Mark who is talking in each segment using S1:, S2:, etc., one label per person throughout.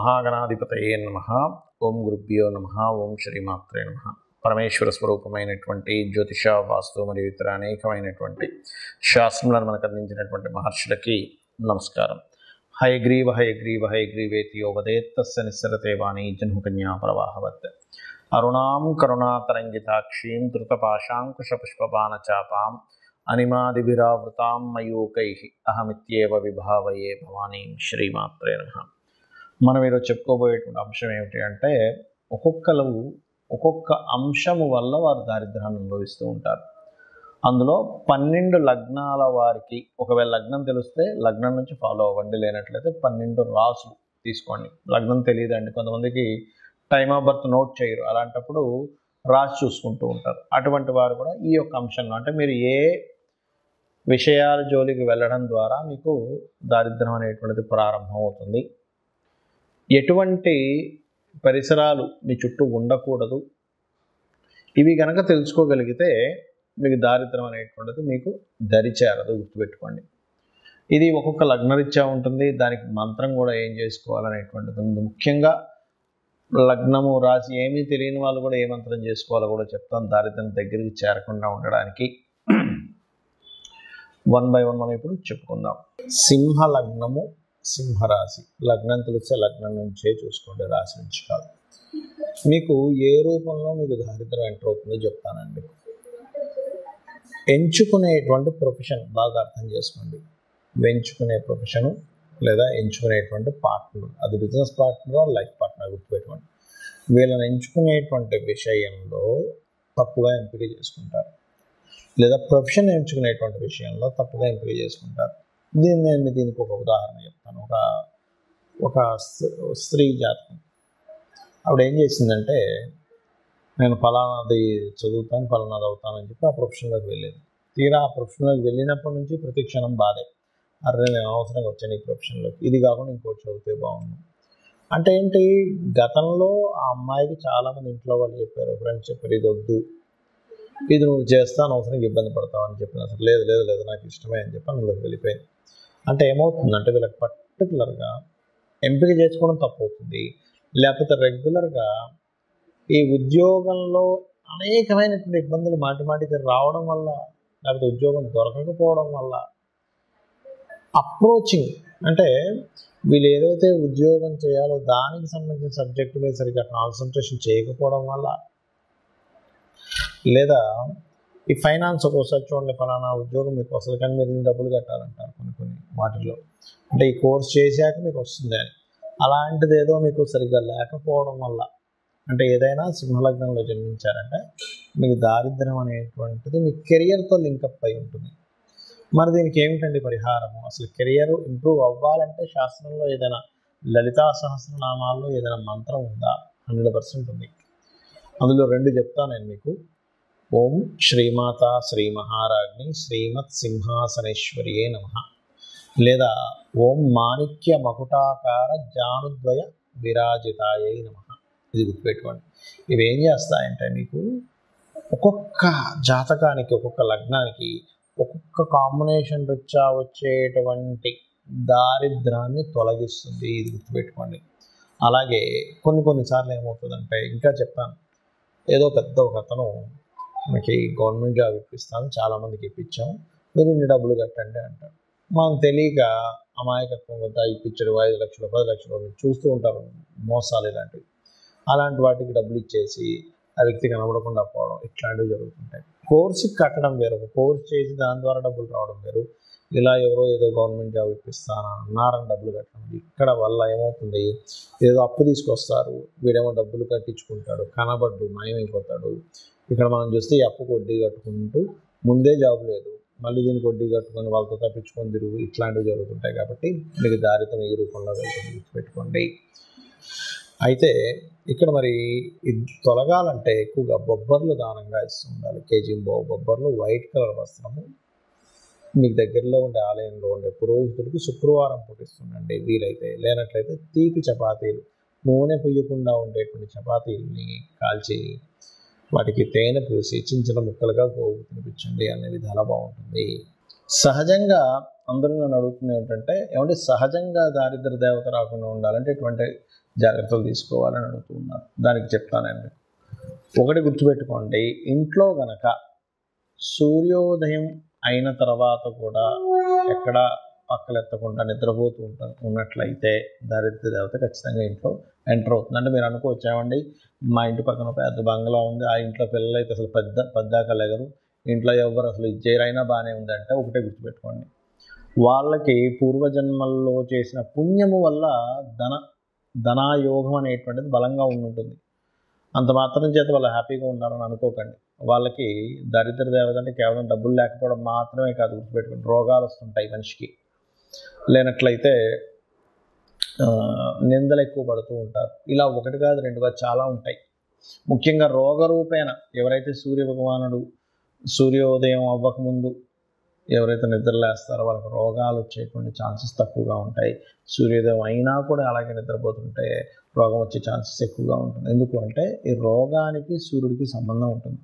S1: మహాగణాధిపతయే నమః. ఓం గురుభ్యో నమః. ఓం శ్రీమాత్రే నమః. పరమేశ్వర స్వరూపమైనటువంటి జ్యోతిష, వాస్తు మరియు ఇతర అనేకమైనటువంటి శాస్త్రములను మనకు అందించినటువంటి మహర్షులకి నమస్కారం. హయగ్రీవ హయగ్రీవ హయగ్రీవేతి యో వదేత్ తస్య నిస్సరతే వాణీ జన్మకన్యా ప్రవాహవత్. అరుణాం కరుణాతరంగితాక్షీం ధృతపాశాంకుశపుష్పబాణచాపాం అనిమాదిభిరావృతాం మయూకైః అహమిత్యేవ విభావయే భవానీం. శ్రీమాత్రే నమః. మనం ఈరోజు చెప్పుకోబోయేటువంటి అంశం ఏమిటి అంటే, ఒక్కొక్క అంశము వల్ల వారు దారిద్ర్యాన్ని అనుభవిస్తూ ఉంటారు. అందులో 12 లగ్నాల వారికి, ఒకవేళ లగ్నం తెలిస్తే లగ్నం నుంచి ఫాలో అవ్వండి, లేనట్లయితే 12 రాసులు తీసుకోండి. లగ్నం తెలియదండి, కొంతమందికి టైమ్ ఆఫ్ బర్త్ నోట్ చేయరు, అలాంటప్పుడు రాసి చూసుకుంటూ ఉంటారు. అటువంటి వారు కూడా ఈ యొక్క అంశంలో, అంటే మీరు ఏ విషయాల జోలికి వెళ్ళడం ద్వారా మీకు దారిద్ర్యం అనేటువంటిది ప్రారంభం అవుతుంది, ఎటువంటి పరిసరాలు మీ చుట్టూ ఉండకూడదు, ఇవి కనుక తెలుసుకోగలిగితే మీకు దారిద్ర్యం అనేటువంటిది మీకు దరిచేరదు. గుర్తుపెట్టుకోండి. ఇది ఒక్కొక్క లగ్నరీత్యా ఉంటుంది, దానికి మంత్రం కూడా ఏం చేసుకోవాలనేటువంటిది ఉంది. ముఖ్యంగా లగ్నము రాశి ఏమీ తెలియని వాళ్ళు కూడా ఏ మంత్రం చేసుకోవాలో కూడా చెప్తాను, దారిద్ర్యం దగ్గరికి చేరకుండా ఉండడానికి. 1 by 1 మనం ఇప్పుడు చెప్పుకుందాం. సింహ లగ్నము, సింహరాశి. లగ్నం తెలిస్తే లగ్నం నుంచే చూసుకోండి, రాశి నుంచి కాదు. మీకు ఏ రూపంలో మీకు దారిద్ర్యం ఎంటర్ అవుతుందో చెప్తానండి. ఎంచుకునేటువంటి ప్రొఫెషన్ బాగా అర్థం చేసుకోండి. ఎంచుకునే ప్రొఫెషను లేదా ఎంచుకునేటువంటి పార్ట్నర్, అది బిజినెస్ పార్ట్నర్, లైఫ్ పార్ట్నర్, గుర్తుపెట్టుకోండి. వీళ్ళని ఎంచుకునేటువంటి విషయంలో తప్పుగా ఎంపిక చేసుకుంటారు, లేదా ప్రొఫెషన్ ఎంచుకునేటువంటి విషయంలో తప్పుగా ఎంపిక చేసుకుంటారు. దీనికి ఒక ఉదాహరణ చెప్తాను. ఒక స్త్రీ జాతకం. ఆవిడ ఏం చేసిందంటే, నేను ఫలానాది చదువుతాను, ఫలానాది అవుతానని చెప్పి ఆ ప్రొఫెషన్లోకి వెళ్ళేది. తీరా ఆ ప్రొఫెషన్లోకి వెళ్ళినప్పటి నుంచి ప్రతి క్షణం బాధే. అరే, నేను అవసరంగా వచ్చాను ఈ ప్రొఫెషన్లోకి, ఇది కాకుండా ఇంకోటి చదివితే బాగుంది. అంటే ఏంటి, గతంలో ఆ అమ్మాయికి చాలామంది ఇంట్లో వాళ్ళు చెప్పారు, ఫ్రెండ్స్ చెప్పారు, ఇది వద్దు, ఇది నువ్వు చేస్తాను, అవసరంగా ఇబ్బంది పడతావు అని చెప్పిన, అసలు లేదు లేదు లేదు నాకు ఇష్టమే అని చెప్పి అందులోకి వెళ్ళిపోయింది. అంటే ఏమవుతుందంటే, వీళ్ళకి పర్టికులర్గా ఎంపిక చేసుకోవడం తప్పు అవుతుంది. లేకపోతే రెగ్యులర్గా ఈ ఉద్యోగంలో అనేకమైనటువంటి ఇబ్బందులు మాటిమాటికి రావడం వల్ల, లేకపోతే ఉద్యోగం దొరకకపోవడం వల్ల, అప్రోచింగ్ అంటే వీళ్ళు ఏదైతే ఉద్యోగం చేయాలో దానికి సంబంధించిన సబ్జెక్టు మీద సరిగ్గా కాన్సన్ట్రేషన్ చేయకపోవడం వల్ల, లేదా ఈ ఫైనాన్స్ ఒక్కోసారి చూడండి, ఫలానా ఉద్యోగం మీకు వస్తుంది కానీ మీరు డబ్బులు కట్టాలంటారు కొన్ని వాటిల్లో, అంటే ఈ కోర్స్ చేశాక మీకు వస్తుంది అని. అలాంటిది ఏదో మీకు సరిగ్గా లేకపోవడం వల్ల, అంటే ఏదైనా సింహలగ్నంలో జన్మించారంటే మీకు దారిద్ర్యం అనేటువంటిది మీ కెరియర్తో లింకప్ అయి ఉంటుంది. మరి దీనికి ఏమిటండి పరిహారము? అసలు కెరియర్ ఇంప్రూవ్ అవ్వాలంటే శాస్త్రంలో ఏదైనా లలితా సహస్రనామాల్లో ఏదైనా మంత్రం ఉందా? 100% ఉంది. అందులో 2 చెప్తాను నేను మీకు. ఓం శ్రీమాత శ్రీ మహారాజ్ని శ్రీమత్ సింహాసనేశ్వరియే నమః, లేదా ఓం మాణిక్య మకుటాకార జానుద్వయ విరాజితాయై నమః. ఇది గుర్తుపెట్టుకోండి. ఇవి ఏం చేస్తాయంటే, మీకు ఒక్కొక్క జాతకానికి, ఒక్కొక్క లగ్నానికి, ఒక్కొక్క కాంబినేషన్ రీత్యా వచ్చేటువంటి దారిద్రాన్ని తొలగిస్తుంది. ఇది గుర్తుపెట్టుకోండి. అలాగే కొన్నిసార్లు ఏమవుతుందంటే, ఇంకా చెప్తాను, ఏదో పెద్ద ఒక అతను మనకి గవర్నమెంట్ జాబ్ ఇప్పిస్తాను, చాలామందికి ఇప్పించాం, మీరు ఇన్ని డబ్బులు కట్టండి అంటారు. మనం తెలియక అమాయకత్వం వద్ద ఇప్పించడు 5 లక్షలు 10 లక్షలు చూస్తూ ఉంటారు, మోసాలు ఇలాంటివి. అలాంటి వాటికి డబ్బులు ఇచ్చేసి ఆ వ్యక్తి కనబడకుండా పోవడం, ఇట్లాంటివి జరుగుతుంటాయి. కోర్సుకి కట్టడం వేరు, ఒక కోర్స్ చేసి దాని ద్వారా డబ్బులు రావడం వేరు. ఇలా ఎవరో ఏదో గవర్నమెంట్ జాబ్ ఇప్పిస్తాను అన్నారని డబ్బులు కట్టడం, ఇక్కడ వల్ల ఏమవుతుంది, ఏదో అప్పు తీసుకొస్తారు, వీడేమో డబ్బులు కట్టించుకుంటాడు, కనబడ్డు మాయమైపోతాడు. ఇక్కడ మనం చూస్తే ఈ అప్పుకు వడ్డీ కట్టుకుంటూ, ముందే జాబ్ లేదు, మళ్ళీ దీనికి వడ్డీ కట్టుకొని వాళ్ళతో తప్పించుకొని తిరుగు, ఇట్లాంటివి జరుగుతుంటాయి. కాబట్టి మీకు దారిద్ర్యం ఈ రూపంలో వెళ్తుంది, గుర్తుపెట్టుకోండి. అయితే ఇక్కడ మరి ఇది తొలగాలంటే ఎక్కువగా బొబ్బర్లు దానంగా ఇస్తూ ఉండాలి. కేజీ బొబ్బర్లు, వైట్ కలర్ వస్త్రము మీకు దగ్గరలో ఉండే ఆలయంలో ఉండే పురోహితుడికి శుక్రవారం పుట్టిస్తుండండి వీలైతే. లేనట్లయితే తీపి చపాతీలు, నూనె పొయ్యకుండా ఉండేటువంటి చపాతీలని కాల్చి వాటికి తేనె పూసి చిన్న ముక్కలుగా గోవు తినిపించండి, అనే విధాలా బాగుంటుంది. సహజంగా అందరూ నన్ను అడుగుతుంది ఏంటంటే, ఏమంటే సహజంగా దారిద్ర దేవత రాకుండా ఉండాలంటే ఇటువంటి జాగ్రత్తలు తీసుకోవాలని అడుగుతున్నారు. దానికి చెప్తానండి. ఒకటి గుర్తుపెట్టుకోండి, ఇంట్లో గనక సూర్యోదయం అయిన తర్వాత కూడా ఎక్కడ పక్కలెత్తకుండా నిద్రపోతూ ఉన్నట్లయితే దారిద్ర్య దేవత ఖచ్చితంగా ఇంట్లో ఎంటర్ అవుతుంది. అంటే మీరు అనుకోవచ్చు, ఏమండి మా ఇంటి పక్కన పెద్ద బంగ్లా ఉంది, ఆ ఇంట్లో పిల్లలు అయితే అసలు పెద్దాక లెగరు, ఇంట్లో ఎవరు అసలు ఇచ్చేరైనా బాగానే ఉంది అంటే ఒకటే గుర్తుపెట్టుకోండి, వాళ్ళకి పూర్వజన్మల్లో చేసిన పుణ్యము వల్ల ధనాయోగం అనేటువంటిది బలంగా ఉంటుంది. అంత మాత్రం చేత వాళ్ళు హ్యాపీగా ఉన్నారని అనుకోకండి. వాళ్ళకి దరిద్ర దేవత అంటే కేవలం డబ్బులు లేకపోవడం మాత్రమే కాదు, గుర్తుపెట్టుకోండి, రోగాలు వస్తుంటాయి మనిషికి. లేనట్లయితే నిందలు ఎక్కువ పడుతూ ఉంటారు. ఇలా ఒకటి కాదు రెండు కాదు చాలా ఉంటాయి. ముఖ్యంగా రోగరూపేణ ఎవరైతే సూర్యభగవానుడు సూర్యోదయం అవ్వకముందు ఎవరైతే నిద్రలేస్తారో వాళ్ళకి రోగాలు వచ్చేటువంటి ఛాన్సెస్ తక్కువగా ఉంటాయి. సూర్యోదయం అయినా కూడా అలాగే నిద్రపోతుంటే రోగం వచ్చే ఛాన్సెస్ ఎక్కువగా ఉంటుంది. ఎందుకు అంటే ఈ రోగానికి సూర్యుడికి సంబంధం ఉంటుంది.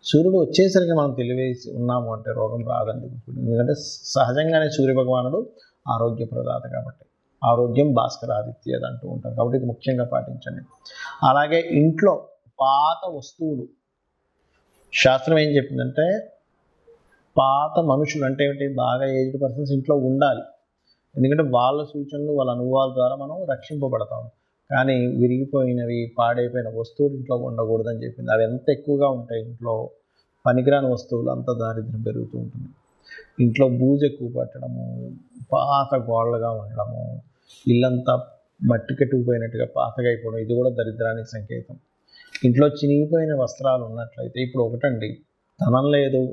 S1: సూర్యుడు వచ్చేసరికి మనం తెలివేసి ఉన్నాము అంటే రోగం రాదండి. ఎందుకంటే సహజంగానే సూర్యభగవానుడు ఆరోగ్య ప్రదాత కాబట్టి, ఆరోగ్యం భాస్కరాదిత్యేది అంటూ ఉంటారు కాబట్టి ఇది ముఖ్యంగా పాటించండి. అలాగే ఇంట్లో పాత వస్తువులు, శాస్త్రం ఏం చెప్పిందంటే పాత మనుషులు అంటే ఏమిటి, బాగా ఏజ్డ్ పర్సన్స్ ఇంట్లో ఉండాలి. ఎందుకంటే వాళ్ళ సూచనలు వాళ్ళ అనుభవాల ద్వారా మనం రక్షింపబడతాం. కానీ విరిగిపోయినవి పాడైపోయిన వస్తువులు ఇంట్లో ఉండకూడదని చెప్పింది. అవి ఎంత ఎక్కువగా ఉంటాయి ఇంట్లో, పనికిరాని వస్తువులు అంత దారిద్ర్యం పెరుగుతూ ఉంటుంది. ఇంట్లో బూజు ఎక్కువ పట్టడము, పాత గోళ్ళగా ఉండడము, ఇల్లంతా మట్టి కట్టుకుపోయినట్టుగా పాతగా అయిపోవడం, ఇది కూడా దరిద్రానికి సంకేతం. ఇంట్లో చినిగిపోయిన వస్త్రాలు ఉన్నట్లయితే, ఇప్పుడు ఒకటండి, ధనం లేదు,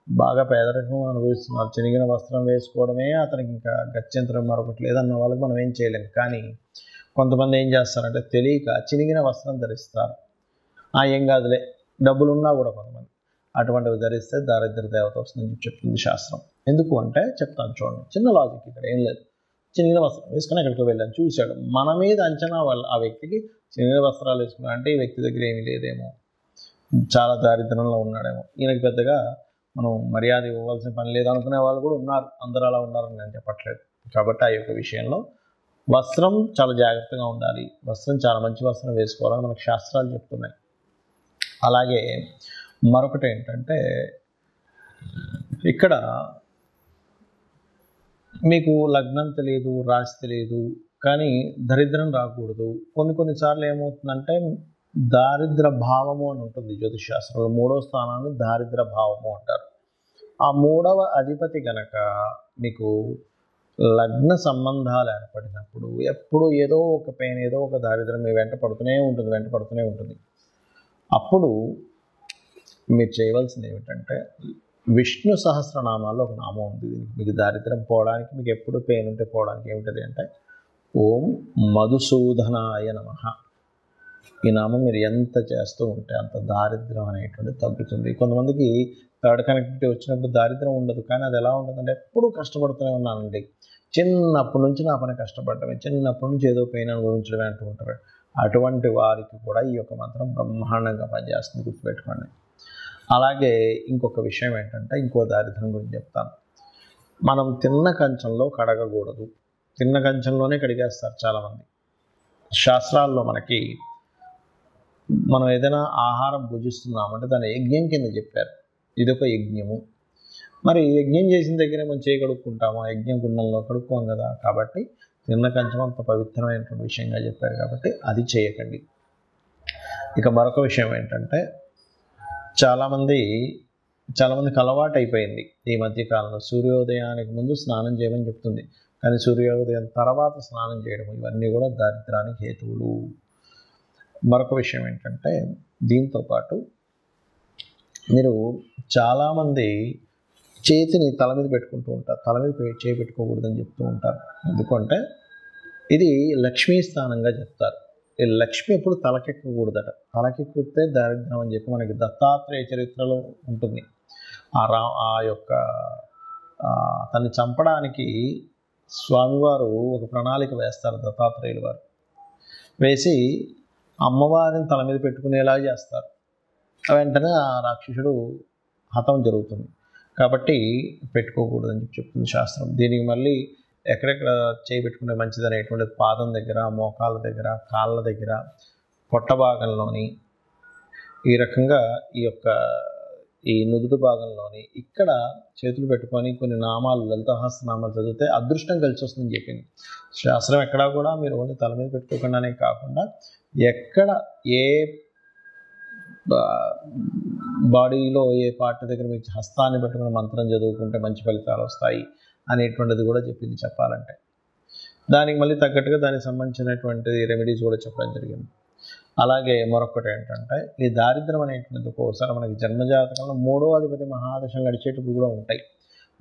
S1: బాగా పేదరికం అనుభవిస్తున్నారు, చినిగిన వస్త్రం వేసుకోవడమే అతనికి ఇంకా గత్యంతరం మరొకటి లేదన్న వాళ్ళకి మనం ఏం చేయలేము. కానీ కొంతమంది ఏం చేస్తారంటే తెలియక చినిగిన వస్త్రం ధరిస్తారు. ఏం కాదులే, డబ్బులున్నా కూడా కొంతమంది అటువంటివి ధరిస్తే దారిద్ర్య దేవత వస్తుందని చెప్తుంది శాస్త్రం. ఎందుకు అంటే చెప్తాను చూడండి, చిన్న లాజిక్ ఇక్కడ ఏం లేదు. చినిగిన వస్త్రం వేసుకుని ఎక్కడికి వెళ్ళాను, చూశాడు, మన మీద అంచనా వల్ల ఆ వ్యక్తికి చినిగిన వస్త్రాలు వేసుకున్నా అంటే ఈ వ్యక్తి దగ్గర ఏమీ లేదేమో, చాలా దారిద్ర్యంలో ఉన్నాడేమో, ఈయనకి పెద్దగా మనం మర్యాద ఇవ్వవలసిన పని లేదు అనుకునే వాళ్ళు కూడా ఉన్నారు. అందరూ అలా ఉన్నారని నేను చెప్పట్లేదు. కాబట్టి ఆ యొక్క విషయంలో వస్త్రం చాలా జాగ్రత్తగా ఉండాలి. వస్త్రం చాలా మంచి వస్త్రం వేసుకోవాలని మనకు శాస్త్రాలు చెప్తున్నాయి. అలాగే మరొకటి ఏంటంటే, ఇక్కడ మీకు లగ్నం తెలియదు, రాశి తెలియదు, కానీ దరిద్రం రాకూడదు. కొన్నిసార్లు ఏమవుతుందంటే దారిద్ర భావము అని ఉంటుంది జ్యోతిష్ శాస్త్రంలో. 3వ స్థానాన్ని దారిద్ర భావము అంటారు. ఆ 3వ అధిపతి గనక మీకు లగ్న సంబంధాలు ఏర్పడినప్పుడు ఎప్పుడు ఏదో ఒక పెయిన్, ఏదో ఒక దారిద్రం మీ వెంట పడుతూనే ఉంటుంది. అప్పుడు మీరు చేయవలసింది ఏమిటంటే, విష్ణు సహస్రనామాల్లో ఒక నామం ఉంది మీకు దారిద్రం పోవడానికి, మీకు ఎప్పుడు పెయిన్ ఉంటే పోవడానికి ఏమిటది అంటే ఓం మధుసూదనాయ నమః. ఈ నామం మీరు ఎంత చేస్తూ ఉంటే అంత దారిద్రం అనేటువంటిది తగ్గుతుంది. కొంతమందికి థర్డ్ కనెక్టివిటీ వచ్చినప్పుడు దారిద్రం ఉండదు, కానీ అది ఎలా ఉంటుందంటే ఎప్పుడూ కష్టపడుతూనే ఉన్నానండి, చిన్నప్పటి నుంచి నా పని కష్టపడటమే, చిన్నప్పటి నుంచి ఏదో పెయిన్ అనుభవించడమే అంటూ ఉంటారు. అటువంటి వారికి కూడా ఈ యొక్క మంత్రం బ్రహ్మాండంగా పనిచేస్తుంది, గుర్తుపెట్టుకోండి. అలాగే ఇంకొక విషయం ఏంటంటే, ఇంకో దారిద్రం గురించి చెప్తాను. మనం తిన్న కంచంలో కడగకూడదు. తిన్న కంచంలోనే కడిగేస్తారు చాలామంది. శాస్త్రాల్లో మనకి మనం ఏదైనా ఆహారం భుజిస్తున్నామంటే దాన్ని యజ్ఞం కింద చెప్పారు. ఇదొక యజ్ఞము. మరి యజ్ఞం చేసిన దగ్గరే మనం చేయి కడుక్కుంటాము, ఆ యజ్ఞం కుండంలో కడుక్కోం కదా. కాబట్టి తిన్న కంచం అంత పవిత్రమైనటువంటి విషయంగా చెప్పారు కాబట్టి అది చేయకండి. ఇక మరొక విషయం ఏంటంటే, చాలామందికి అలవాటు అయిపోయింది ఈ మధ్యకాలంలో సూర్యోదయానికి ముందు స్నానం చేయమని చెప్తుంది, కానీ సూర్యోదయం తర్వాత స్నానం చేయడం, ఇవన్నీ కూడా దారిద్రానికి హేతువులు. మరొక విషయం ఏంటంటే, దీంతోపాటు మీరు చాలామంది చేతిని తల మీద పెట్టుకుంటూ ఉంటారు, తల మీద చేయి పెట్టుకోకూడదని చెప్తూ ఉంటారు. ఎందుకంటే ఇది లక్ష్మీ స్థానంగా చెప్తారు. ఈ లక్ష్మి ఎప్పుడు తలకెక్కకూడదట, తలకెక్కితే దారిద్రం అని చెప్పి మనకి దత్తాత్రేయ చరిత్రలో ఉంటుంది. తన్ని చంపడానికి స్వామివారు ఒక ప్రణాళిక వేస్తారు, దత్తాత్రేయుల వారు వేసి అమ్మవారిని తల మీద పెట్టుకునేలా చేస్తారు. వెంటనే ఆ రాక్షసుడు హతం జరుగుతుంది. కాబట్టి పెట్టుకోకూడదని చెప్తుంది శాస్త్రం. దీనికి మళ్ళీ ఎక్కడెక్కడ చేయబెట్టుకుంటే మంచిది అనేటువంటిది పాదం దగ్గర, మోకాళ్ళ దగ్గర, కాళ్ళ దగ్గర, పొట్ట భాగంలోని, ఈ రకంగా ఈ నుదుటి భాగంలోని ఇక్కడ చేతులు పెట్టుకొని కొన్ని నామాలు, లలితాసహస్రనామాలు చదివితే అదృష్టం కలిసి వస్తుందని చెప్పింది శాస్త్రం. ఎక్కడా కూడా మీరు ఓన్లీ తల మీద పెట్టుకోకుండానే కాకుండా ఎక్కడ ఏ బాడీలో ఏ పార్ట్ దగ్గర మీకు హస్తాన్ని పెట్టుకుని మంత్రం చదువుకుంటే మంచి ఫలితాలు వస్తాయి అనేటువంటిది కూడా చెప్పింది చెప్పాలంటే. దానికి మళ్ళీ తగ్గట్టుగా దానికి సంబంధించినటువంటి రెమెడీస్ కూడా చెప్పడం జరిగింది. అలాగే మరొకటి ఏంటంటే, ఈ దారిద్ర్యం అనేటువంటిది ఒక్కోసారి మనకి జన్మజాతకంలో 3వ అధిపతి మహాదశ నడిచేటప్పుడు కూడా ఉంటాయి.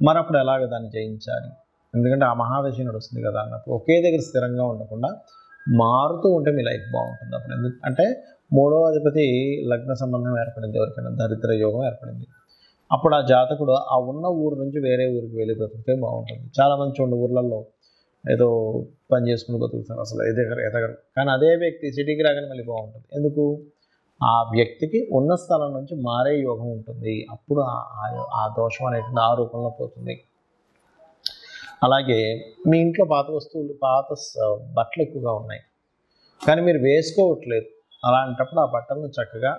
S1: మరప్పుడు ఎలాగ దాన్ని జయించాలి? ఎందుకంటే ఆ మహాదశ నడుస్తుంది కదా అన్నప్పుడు ఒకే దగ్గర స్థిరంగా ఉండకుండా మారుతూ ఉంటే మీ లైఫ్ బాగుంటుంది. అప్పుడు ఎందుకంటే 3వ అధిపతి లగ్న సంబంధం ఏర్పడింది, ఎవరికైనా దరిద్ర యోగం ఏర్పడింది. అప్పుడు ఆ జాతకుడు ఆ ఉన్న ఊరు నుంచి వేరే ఊరికి వెళ్ళి బ్రతికితే బాగుంటుంది. చాలామంది చూడండి ఊర్లలో ఏదో పని చేసుకుని బతుకుతారు, అసలు ఎదగరు. కానీ అదే వ్యక్తి సిటీకి రాగానే మళ్ళీ బాగుంటుంది. ఎందుకు? ఆ వ్యక్తికి ఉన్న స్థలం నుంచి మారే యోగం ఉంటుంది. అప్పుడు ఆ దోషం అనేటువంటి ఆ రూపంలో పోతుంది. అలాగే మీ ఇంట్లో పాత వస్తువులు, పాత బట్టలు ఎక్కువగా ఉన్నాయి కానీ మీరు వేసుకోవట్లేదు. అలాంటప్పుడు ఆ బట్టలను చక్కగా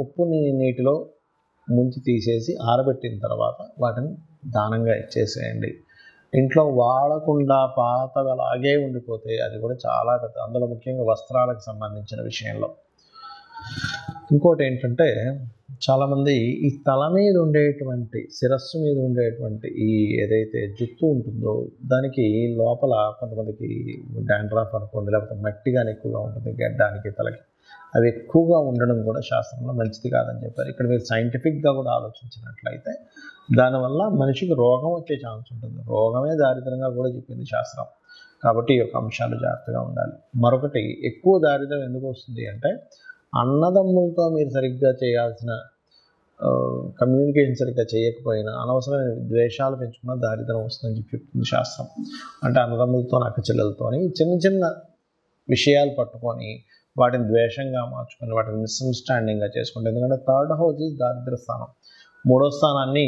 S1: ఉప్పుని నీటిలో ముంచి తీసేసి ఆరబెట్టిన తర్వాత వాటిని దానంగా ఇచ్చేసేయండి. ఇంట్లో వాడకుండా పాతగా అలాగే ఉండిపోతే అది కూడా చాలా పెద్ద, అందులో ముఖ్యంగా వస్త్రాలకు సంబంధించిన విషయంలో. ఇంకోటి ఏంటంటే, చాలామంది ఈ తల మీద ఉండేటువంటి, శిరస్సు మీద ఉండేటువంటి ఈ ఏదైతే జుత్తు ఉంటుందో దానికి లోపల కొంతమందికి డాండ్రఫ్ అనుకోండి, లేకపోతే మట్టి కానీ ఎక్కువగా ఉంటుంది గడ్డానికి, తలకి. అవి ఎక్కువగా ఉండడం కూడా శాస్త్రంలో మంచిది కాదని చెప్పారు. ఇక్కడ మీరు సైంటిఫిక్గా కూడా ఆలోచించినట్లయితే దానివల్ల మనిషికి రోగం వచ్చే ఛాన్స్ ఉంటుంది. రోగమే దారిద్రంగా కూడా చెప్పింది శాస్త్రం. కాబట్టి ఈ యొక్క అంశాలు జాగ్రత్తగా ఉండాలి. మరొకటి, ఎక్కువ దారిద్రం ఎందుకు వస్తుంది అంటే, అన్నదమ్ములతో మీరు సరిగ్గా చేయాల్సిన కమ్యూనికేషన్ సరిగ్గా చేయకపోయినా అనవసరమైన ద్వేషాలు పెంచుకున్న దారిద్రం వస్తుందని చెప్తుంది శాస్త్రం. అంటే అన్నదమ్ములతో, అక్క చెల్లెలతో చిన్న చిన్న విషయాలు పట్టుకొని వాటిని ద్వేషంగా మార్చుకొని వాటిని మిస్అండర్స్టాండింగ్గా చేసుకుంటే, ఎందుకంటే 3rd హౌస్ ఈజ్ దారిద్ర స్థానం. 3వ స్థానాన్ని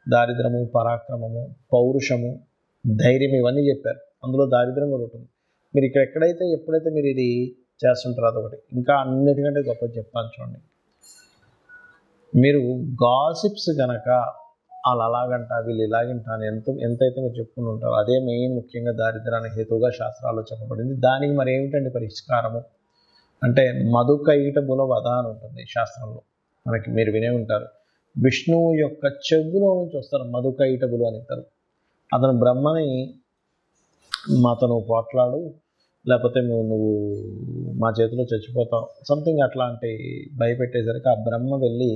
S1: దారిద్రము, పరాక్రమము, పౌరుషము, ధైర్యం ఇవన్నీ చెప్పారు. అందులో దారిద్రం కూడా ఉంటుంది. మీరు ఇక్కడ ఎప్పుడైతే మీరు ఇది చేస్తుంటారో అదొకటి. ఇంకా అన్నిటికంటే గొప్పది చెప్తాను చూడండి. మీరు గాసిప్స్ కనుక వాళ్ళు అలాగంట వీళ్ళు ఇలాగంట అని ఎంతైతే మీరు చెప్పుకుని ఉంటారో అదే మెయిన్ ముఖ్యంగా దారిద్రానికి హేతువుగా శాస్త్రాల్లో చెప్పబడింది. దానికి మరి ఏమిటండి పరిష్కారము అంటే, మధుకైటబుల వధ అని ఉంటుంది శాస్త్రంలో. మనకి మీరు వినే ఉంటారు. విష్ణువు యొక్క చెవులో నుంచి వస్తారు మధుకైటబులు అని అంటారు. అతను బ్రహ్మని మాతో నువ్వు పోట్లాడు, లేకపోతే నువ్వు మా చేతిలో చచ్చిపోతావు, సంథింగ్ అట్లాంటి భయపెట్టేసరికి ఆ బ్రహ్మ వెళ్ళి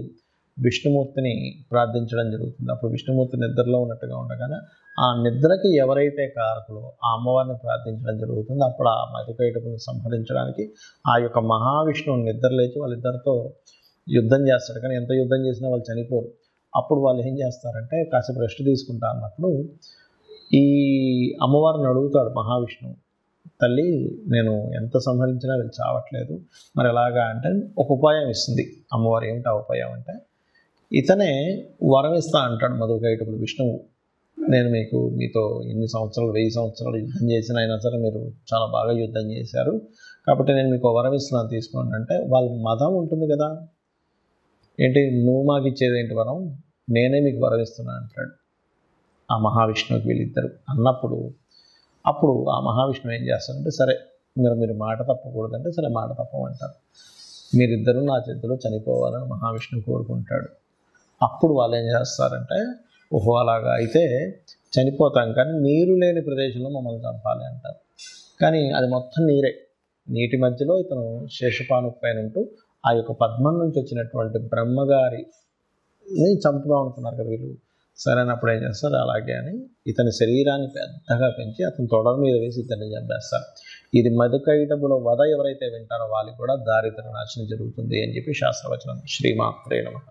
S1: విష్ణుమూర్తిని ప్రార్థించడం జరుగుతుంది. అప్పుడు విష్ణుమూర్తి నిద్రలో ఉన్నట్టుగా ఉండగానే ఆ నిద్రకి ఎవరైతే కారకులో ఆ అమ్మవారిని ప్రార్థించడం జరుగుతుంది. అప్పుడు ఆ మధుకైటబులను సంహరించడానికి ఆ యొక్క మహావిష్ణువు నిద్ర లేచి వాళ్ళిద్దరితో యుద్ధం చేస్తాడు. కానీ ఎంత యుద్ధం చేసినా వాళ్ళు చనిపోరు. అప్పుడు వాళ్ళు ఏం చేస్తారంటే, కాసేపు రెస్ట్ తీసుకుంటా అన్నప్పుడు ఈ అమ్మవారిని అడుగుతాడు మహావిష్ణువు, తల్లి నేను ఎంత సంహరించినా వీళ్ళు చావట్లేదు, మరి ఎలాగా అంటే ఒక ఉపాయం ఇస్తుంది అమ్మవారు. ఏమిటి ఆ ఉపాయం అంటే, ఇతనే వరం ఇస్తా అంటాడు మధుకైటబులు విష్ణువు. నేను మీతో ఎన్ని సంవత్సరాలు 1000 సంవత్సరాలు యుద్ధం చేసిన అయినా సరే మీరు చాలా బాగా యుద్ధం చేశారు, కాబట్టి నేను మీకు వరం ఇస్తున్నాను తీసుకోండి అంటే, వాళ్ళ మదం ఉంటుంది కదా, ఏంటి నువ్వు మాకు ఇచ్చేది ఏంటి వరం, నేనే మీకు వరం ఇస్తున్నాను అంటాడు ఆ మహావిష్ణువుకి వీళ్ళిద్దరు. అప్పుడు ఆ మహావిష్ణువు ఏం చేస్తారంటే, సరే మీరు మాట తప్పకూడదంటే సరే మాట తప్పమంటారు. మీరిద్దరూ నా చేతిలో చనిపోవాలని మహావిష్ణువు కోరుకుంటాడు. అప్పుడు వాళ్ళు ఏం చేస్తారంటే, ఓహో అలాగా అయితే చనిపోతాం కానీ నీరు లేని ప్రదేశంలో మమ్మల్ని చంపాలి అంటారు. కానీ అది మొత్తం నీరే. నీటి మధ్యలో ఇతను శేషపాను పైన ఉంటూ ఆ యొక్క పద్మం నుంచి వచ్చినటువంటి బ్రహ్మగారిని చంపుదాం అనుకున్నారు కదా వీళ్ళు. సరైనప్పుడు ఏం చేస్తారు, అలాగే అని ఇతని శరీరాన్ని పెద్దగా పెంచి అతని తొడల మీద వేసి ఇతన్ని చంపేస్తారు. ఇది మధుకైటబుల వధ ఎవరైతే వింటారో వాళ్ళకి కూడా దారిద్ర నాశనం జరుగుతుంది అని చెప్పి శాస్త్రవచనం. శ్రీమాత్రే నమః.